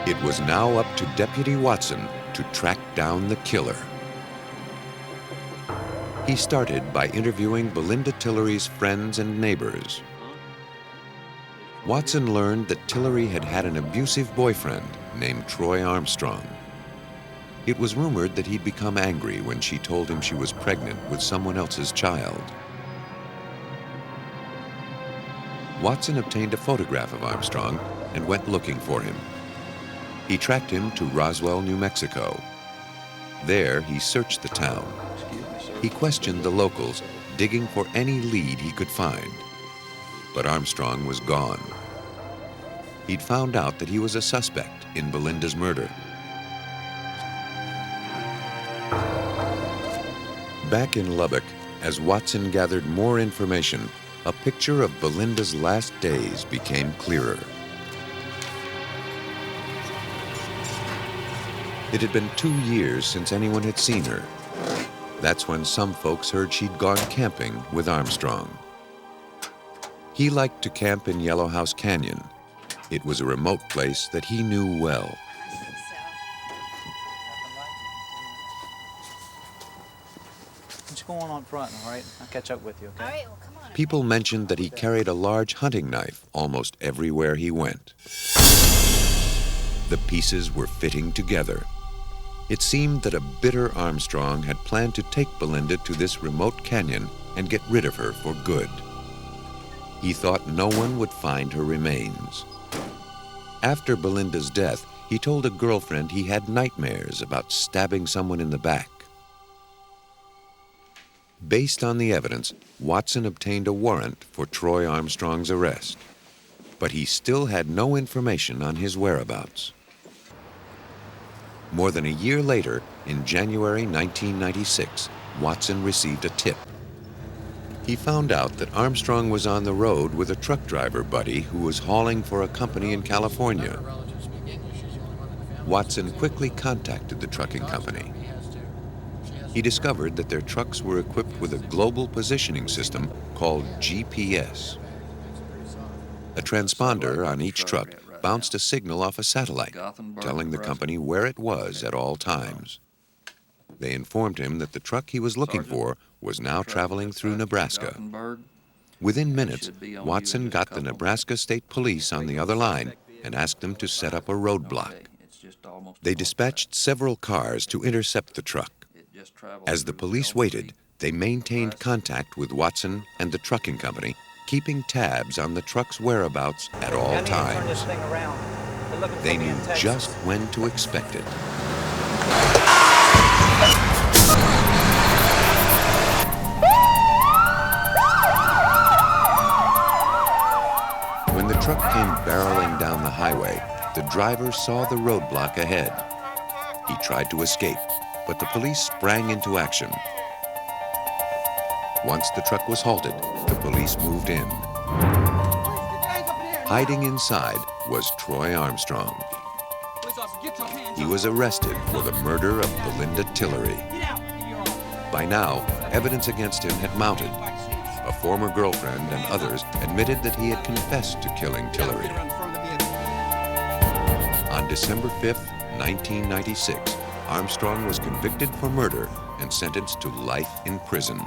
It was now up to Deputy Watson to track down the killer. He started by interviewing Belynda Tillery's friends and neighbors. Watson learned that Tillery had had an abusive boyfriend named Troy Armstrong. It was rumored that he'd become angry when she told him she was pregnant with someone else's child. Watson obtained a photograph of Armstrong and went looking for him. He tracked him to Roswell, New Mexico. There, he searched the town. He questioned the locals, digging for any lead he could find. But Armstrong was gone. He'd found out that he was a suspect in Belynda's murder. Back in Lubbock, as Watson gathered more information, a picture of Belynda's last days became clearer. It had been 2 years since anyone had seen her. That's when some folks heard she'd gone camping with Armstrong. He liked to camp in Yellow House Canyon. It was a remote place that he knew well. What's going on front, all right? I'll catch up with you, okay? All right, well, come on. People mentioned that he carried a large hunting knife almost everywhere he went. The pieces were fitting together. It seemed that a bitter Armstrong had planned to take Belynda to this remote canyon and get rid of her for good. He thought no one would find her remains. After Belynda's death, he told a girlfriend he had nightmares about stabbing someone in the back. Based on the evidence, Watson obtained a warrant for Troy Armstrong's arrest, but he still had no information on his whereabouts. More than a year later, in January 1996, Watson received a tip. He found out that Armstrong was on the road with a truck driver buddy who was hauling for a company in California. Watson quickly contacted the trucking company. He discovered that their trucks were equipped with a global positioning system called GPS. A transponder on each truck bounced a signal off a satellite, telling the company where it was at all times. They informed him that the truck he was looking for was now traveling through Nebraska. Within minutes, Watson got the Nebraska State Police on the other line and asked them to set up a roadblock. They dispatched several cars to intercept the truck. As the police waited, they maintained contact with Watson and the trucking company, keeping tabs on the truck's whereabouts at all times. They knew just when to expect it. When the truck came barreling down the highway, the driver saw the roadblock ahead. He tried to escape, but the police sprang into action. Once the truck was halted, the police moved in. Hiding inside was Troy Armstrong. He was arrested for the murder of Belynda Tillery. By now, evidence against him had mounted. A former girlfriend and others admitted that he had confessed to killing Tillery. On December 5th, 1996, Armstrong was convicted for murder and sentenced to life in prison.